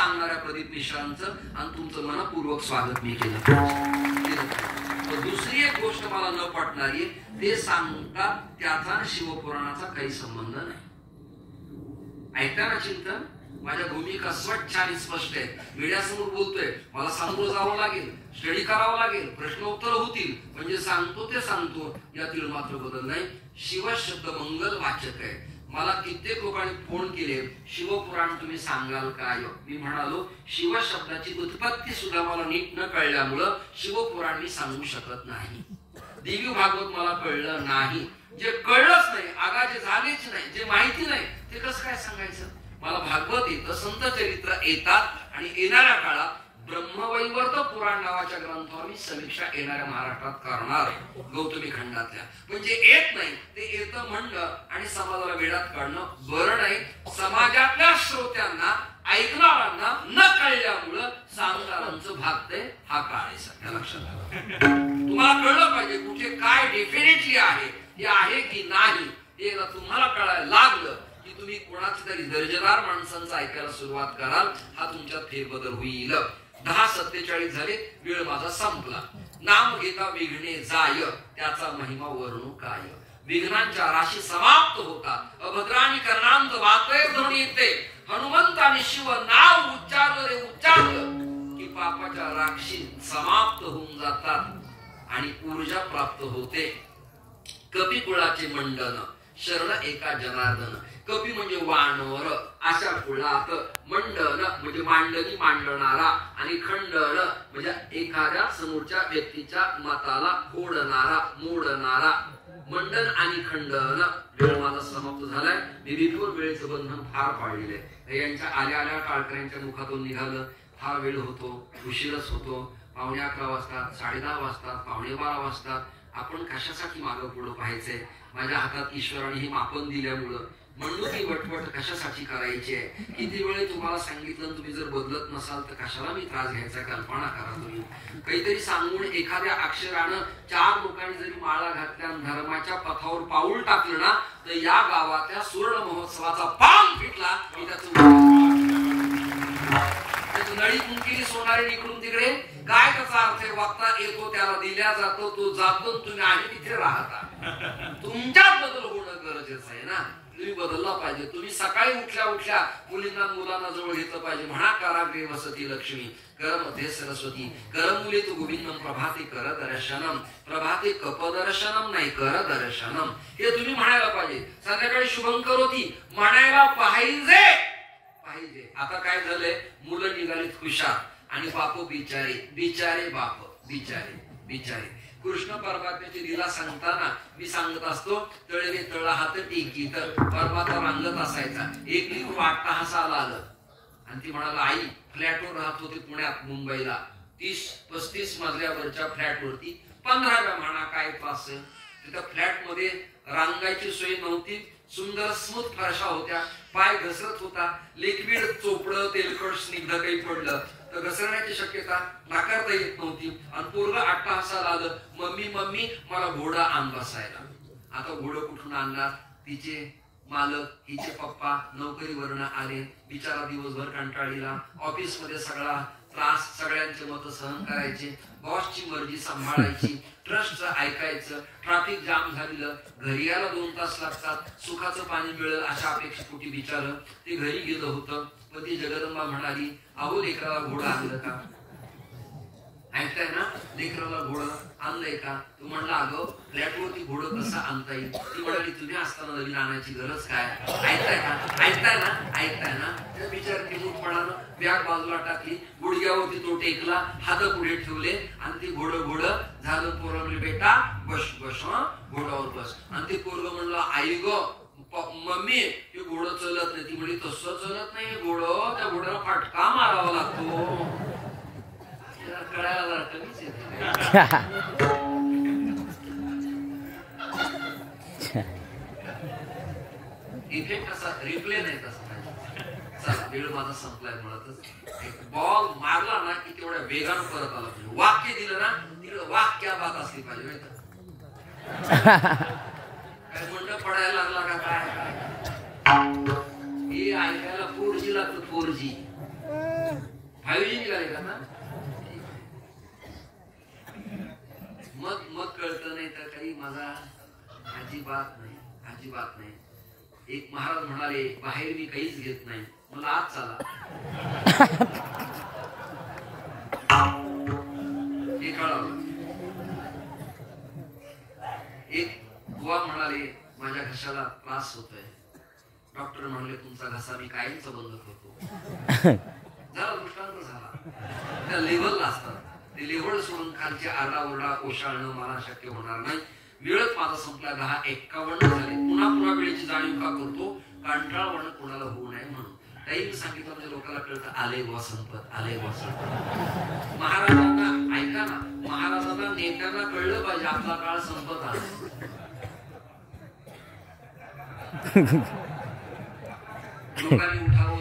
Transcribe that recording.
सांगणाऱ्या प्रदीप मिश्रांचं आणि तुमचं मनपूर्वक स्वागत मी केलं. दुसरी एक गोष्ट मला न पटणारी, ते सांगतात त्याचा शिवपुराणाचा काही संबंध नाही. ऐकताना चिंतन, माझ्या भूमिका स्वच्छ आणि स्पष्ट आहे. मीडियासमोर बोलतोय, मला सामोरं जावं लागेल, स्टडी करावं लागेल, प्रश्न उत्तर होतील, म्हणजे सांगतो ते सांगतो, यातील मात्र बदल नाही. शिव शब्द मंगल वाचक आहे. मला कित्येक लोकांनी फोन केले, शिवपुराण तुम्ही सांगाल काय? मी म्हणालो, शिव शब्दाची उत्पत्ती सुद्धा मला नीट न कळल्यामुळं शिवपुराण मी सांगू शकत नाही. देवी भागवत मला कळलं नाही. जे कळलंच नाही, आगाजे झालेच नाही, जे माहिती नाही, ते कसं काय सांगायचं? मला भागवत येतं, संत चरित्र येतात, आणि येणाऱ्या काळात ब्रह्मवैवर्त पुराण नावाच्या ग्रंथावर मी समीक्षा येणाऱ्या महाराष्ट्रात करणार, गौतमी खंडातल्या. म्हणजे येत नाही ते येतं म्हणणं आणि समाजाला वेडात काढणं बरं नाही. समाजातल्या श्रोत्यांना, ऐकणाऱ्यांना न कळल्यामुळं सांगणाऱ्यांचं भागतंय. हा काळ आहे सध्या, लक्षात घ्या. तुम्हाला कळलं पाहिजे कुठे काय डेफिनेटली आहे, हे आहे की नाही. हे तुम्हाला कळायला लागलं की तुम्ही कोणाच्या तरी दर्जेदार माणसांचं ऐकायला सुरुवात कराल, हा तुमच्यात फेरबदल होईल. 10:47 झाले, वेळ माझा संपला. नाम घेता विघ्ने जाय, त्याचा महिमा वर्णू काय. विघ्नांच्या राशी समाप्त होतात, अभद्राणी कर्णांत वातय ध्वनी येते. हनुमंताने शिव नाव उच्चारलं रे उच्चारलं की पापाच्या राक्षी समाप्त होऊन जातात आणि ऊर्जा प्राप्त होते. कपी कुळाचे मंडन, शरण एका जनार्दन. कपी म्हणजे वानर, अशा कुळात. मंडन म्हणजे मांडणी मांडणारा, आणि खंडन म्हणजे एखाद्या समोरच्या व्यक्तीच्या मताला फोडणारा, मोडणारा. मंडन आणि खंडन. वेळ माझा समाप्त झालाय. मी विपुल वेळेचं बंधन फार पाळलेलं आहे. यांच्या आल्या आल्या टाळकऱ्यांच्या मुखातून निघालं, फार वेळ होतो, उशीरच होतो. 11:45 वाजतात, 10:30 वाजतात, 11:15 वाजतात. आपण कशासाठी मागं पुढं पाहायचंय? माझ्या हातात ईश्वराने हे मापन दिल्यामुळं म्हणलो की वटवट कशासाठी करायची आहे? किती वेळ तुम्हाला सांगितलं, तुम्ही जर बदलत नसाल तर कशाला मी त्रास घ्यायचा? कल्पना करा तुम्ही. काहीतरी सांगून एखाद्या अक्षरानं 4 लोकांनी जरी माळा घातल्या, धर्माच्या पथावर पाऊल टाकलं ना, तर या गावातल्या सुवर्ण महोत्सवाचा पाम फिटला. मी त्याचं नळी कुंकिली सोनारी इकडून तिकडे. काय त्याचा अर्थ आहे? वक्ता येतो, त्याला दिल्या जातो, तो जातो, तुम्ही आहे तिथे राहता. तुमच्यात बदल होणं गरजेचं आहे ना. तुम्ही बदलला पाहिजे. तुम्ही सकाळी उठल्या उठल्या मुलींना मुलांना जवळ घेतलं पाहिजे. म्हणा काराग्रे वसती लक्ष्मी, कर मध्ये सरस्वती, कर मुले तू गोविंदम, प्रभाते कर दर्शनम, प्रभाते कप दर्शनम, नाही कर दर्शनम. हे तुम्ही म्हणायला पाहिजे. संध्याकाळी शुभंकरोती म्हणायला पाहिजे. आता काय झालंय? मुलं निघालीत हुशार आणि बाप बिचारे, बिचारे बाप, बिचारे बिचारे. कृष्ण परमात्म्याची लीला सांगताना मी सांगत असतो, तळवे तळ हात टेकीत. परमात्मा रांगत असायचा. एक लिहून वाटता हसायला आलं आणि ती म्हणाला, आई फ्लॅटवर राहत होते पुण्यात, मुंबईला 30-35 मजल्यावरच्या फ्लॅटवरती. 15व्या म्हणा काय त्रास. तिथं फ्लॅट मध्ये रांगायची सोय नव्हती. सुंदर स्मूथ फरशा होत्या. पाय घसरत होता. लिक्विड चोपडं, तेलकट, स्निग्ध काही पडलं तर घसरण्याची शक्यता नाकारता येत नव्हती. आणि पोरगं आट्टा हसायला आलं, मम्मी मम्मी मला घोडा आण बसायला. आता घोडं कुठून आणणार? तिचे मालक, हिचे पप्पा नोकरीवरनं आले. बिचारा दिवसभर कंटाळीला. ऑफिस मध्ये सगळा त्रास, सगळ्यांचे मत सहन करायचे, बॉसची मर्जी सांभाळायची, ट्रस्टचं ऐकायचं. ट्रॅफिक जाम झालेलं, घरी यायला 2 तास लागतात. सुखाचं पाणी मिळेल अशा अपेक्षेपोटी बिचारं ते घरी गेलं होतं. पण ती जगदंबा म्हणाली, अहो लेकराला घोडा आणलं का? ऐकताय ना? लेकराला घोडं आणलंय का? तू म्हणला, अगं फ्लॅटवरती घोडं कसं आणता येईल? ती म्हणाली, तुम्ही असताना नवीन आणायची गरज काय? ऐकताय ना? ऐकताय ना? ऐकताय ना? त्या बिचाराने मूठपणानं बॅग बाजूला टाकली, गुडघ्यावरती तो टेकला, हात पुढे ठेवले आणि ती घोडं झालं. पोरं म्हणले, बेटा बस बस, हा घोड्यावर बस. आणि ते पोरगं म्हणलं, आई ग मम्मी हे घोडं चलत नाही. ती म्हणजे तसं चलत नाही घोडं, त्या घोड्याला फटका मारावा लागतो. कळायला जरा कमीच येते. इफेक्ट असा रिप्ले नाही तसा पाहिजे. चला, वेळ माझा संपलाय. मुळातच बॉल मारला ना की तेवढ्या वेगानं परत आला पाहिजे. वाक्य दिलं ना तिकडे वाक्या बात असली पाहिजे. काय मंड पडायला लागला का काय? हे ऐकायला 4G लागतं. 4G 5G निघाले का ना? मग कळतं नाही तर काही माझा अजिबात नाही, अजिबात नाही. एक महाराज म्हणाले, बाहेर मी काहीच घेत नाही, मला आत चाला. हे कळालं. एक बुवा म्हणाले, माझ्या घशाला त्रास होतोय. डॉक्टर म्हणाले, तुमचा घसा मी कायमचा बंद करतो. जरा दृष्टांत झाला. त्या लेव्हलला असतात, ते लेव्हल सोडून खालचे आरडाओरडा कोशाळणं मला शक्य होणार नाही. वेळच माझा संपला. 10:51 झाले. पुन्हा पुन्हा वेळेची जाणीव का करतो? कंटाळवाणं कोणाला होऊ नये म्हणून. काही सांगितलं म्हणजे लोकांना कळतं, आले बुवा संपत, आले बुवा संपत. महाराजांना ऐका ना, महाराजांना नेत्यांना कळलं पाहिजे आपला काळ संपत आला. लोकांनी उठावं